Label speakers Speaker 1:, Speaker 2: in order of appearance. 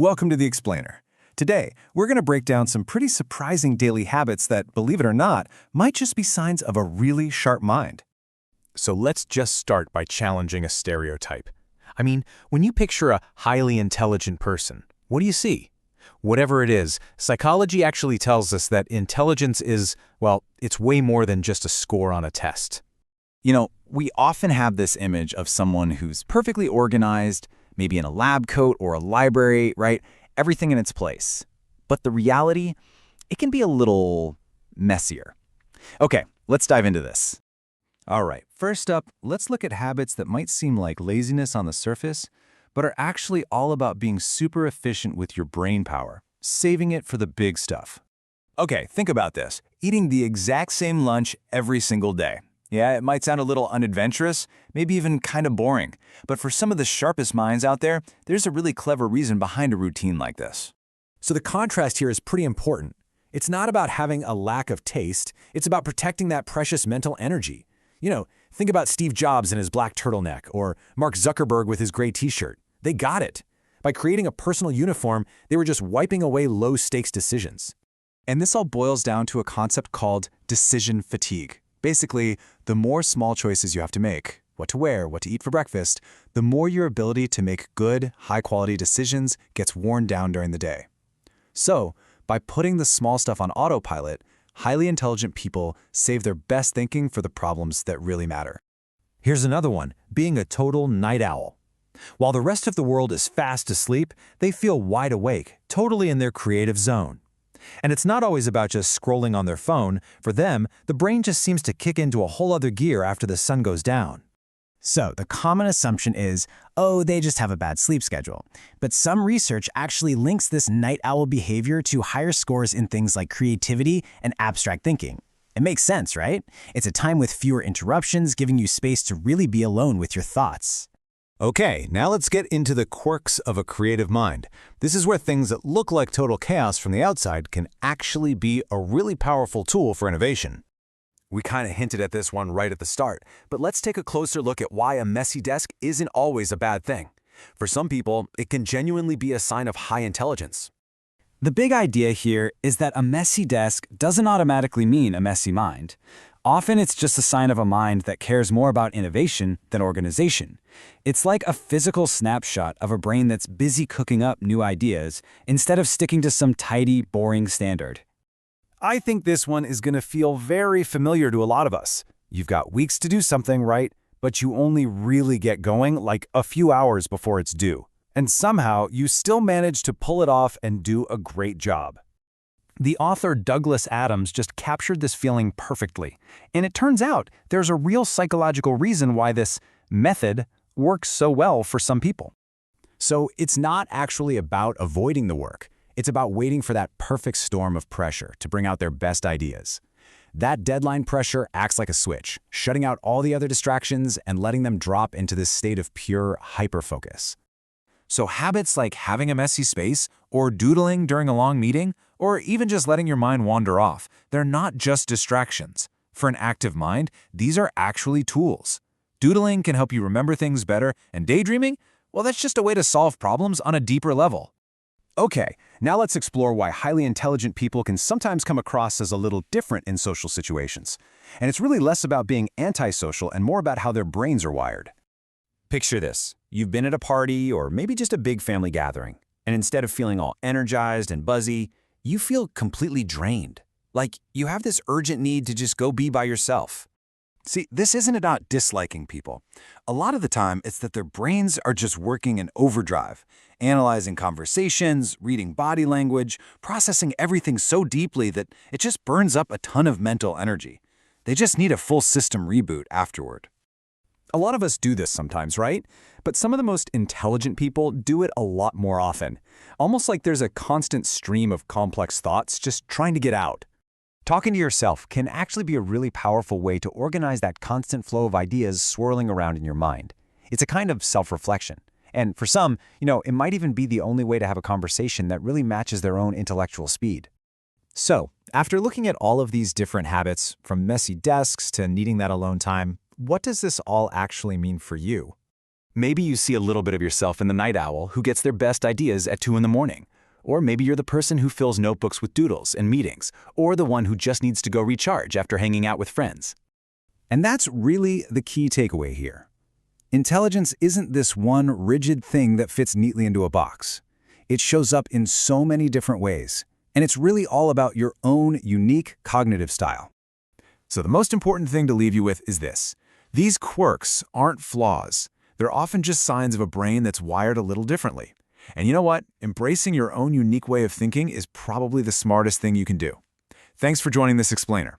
Speaker 1: Welcome to The Explainer. Today, we're going to break down some pretty surprising daily habits that, believe it or not, might just be signs of a really sharp mind.
Speaker 2: So let's just start by challenging a stereotype. I mean, when you picture a highly intelligent person, what do you see? Whatever it is, psychology actually tells us that intelligence is, well, it's way more than just a score on a test.
Speaker 3: We often have this image of someone who's perfectly organized, maybe in a lab coat or a library, right? Everything in its place. But the reality, it can be a little messier. Okay, let's dive into this.
Speaker 1: All right, first up, let's look at habits that might seem like laziness on the surface, but are actually all about being super efficient with your brain power, saving it for the big stuff. Okay, think about this. Eating the exact same lunch every single day. Yeah, it might sound a little unadventurous, maybe even kind of boring, but for some of the sharpest minds out there, there's a really clever reason behind a routine like this.
Speaker 4: So the contrast here is pretty important. It's not about having a lack of taste, it's about protecting that precious mental energy. Think about Steve Jobs in his black turtleneck, or Mark Zuckerberg with his gray t-shirt. They got it. By creating a personal uniform, they were just wiping away low-stakes decisions.
Speaker 1: And this all boils down to a concept called decision fatigue. Basically, the more small choices you have to make, what to wear, what to eat for breakfast, the more your ability to make good, high-quality decisions gets worn down during the day. So, by putting the small stuff on autopilot, highly intelligent people save their best thinking for the problems that really matter.
Speaker 4: Here's another one, being a total night owl. While the rest of the world is fast asleep, they feel wide awake, totally in their creative zone. And it's not always about just scrolling on their phone. For them, the brain just seems to kick into a whole other gear after the sun goes down.
Speaker 5: So the common assumption is, oh, they just have a bad sleep schedule. But some research actually links this night owl behavior to higher scores in things like creativity and abstract thinking. It makes sense, right? It's a time with fewer interruptions, giving you space to really be alone with your thoughts.
Speaker 4: Okay, now let's get into the quirks of a creative mind. This is where things that look like total chaos from the outside can actually be a really powerful tool for innovation.
Speaker 1: We kind of hinted at this one right at the start, but let's take a closer look at why a messy desk isn't always a bad thing. For some people, it can genuinely be a sign of high intelligence.
Speaker 5: The big idea here is that a messy desk doesn't automatically mean a messy mind. Often it's just a sign of a mind that cares more about innovation than organization. It's like a physical snapshot of a brain that's busy cooking up new ideas instead of sticking to some tidy, boring standard.
Speaker 1: I think this one is going to feel very familiar to a lot of us. You've got weeks to do something right, but you only really get going like a few hours before it's due. And somehow, you still manage to pull it off and do a great job. The author Douglas Adams just captured this feeling perfectly. And it turns out there's a real psychological reason why this method works so well for some people.
Speaker 4: So it's not actually about avoiding the work. It's about waiting for that perfect storm of pressure to bring out their best ideas. That deadline pressure acts like a switch, shutting out all the other distractions and letting them drop into this state of pure hyperfocus. So habits like having a messy space, or doodling during a long meeting, or even just letting your mind wander off, they're not just distractions. For an active mind, these are actually tools. Doodling can help you remember things better, and daydreaming, well, that's just a way to solve problems on a deeper level. Okay, now let's explore why highly intelligent people can sometimes come across as a little different in social situations. And it's really less about being antisocial and more about how their brains are wired. Picture this. You've been at a party or maybe just a big family gathering, and instead of feeling all energized and buzzy, you feel completely drained. Like you have this urgent need to just go be by yourself. See, this isn't about disliking people. A lot of the time, it's that their brains are just working in overdrive, analyzing conversations, reading body language, processing everything so deeply that it just burns up a ton of mental energy. They just need a full system reboot afterward. A lot of us do this sometimes, right? But some of the most intelligent people do it a lot more often. Almost like there's a constant stream of complex thoughts just trying to get out. Talking to yourself can actually be a really powerful way to organize that constant flow of ideas swirling around in your mind. It's a kind of self-reflection. And for some, it might even be the only way to have a conversation that really matches their own intellectual speed. So, after looking at all of these different habits, from messy desks to needing that alone time, what does this all actually mean for you?
Speaker 2: Maybe you see a little bit of yourself in the night owl who gets their best ideas at 2 in the morning. Or maybe you're the person who fills notebooks with doodles and meetings, or the one who just needs to go recharge after hanging out with friends.
Speaker 4: And that's really the key takeaway here. Intelligence isn't this one rigid thing that fits neatly into a box. It shows up in so many different ways, and it's really all about your own unique cognitive style.
Speaker 1: So the most important thing to leave you with is this. These quirks aren't flaws. They're often just signs of a brain that's wired a little differently. And you know what? Embracing your own unique way of thinking is probably the smartest thing you can do. Thanks for joining this explainer.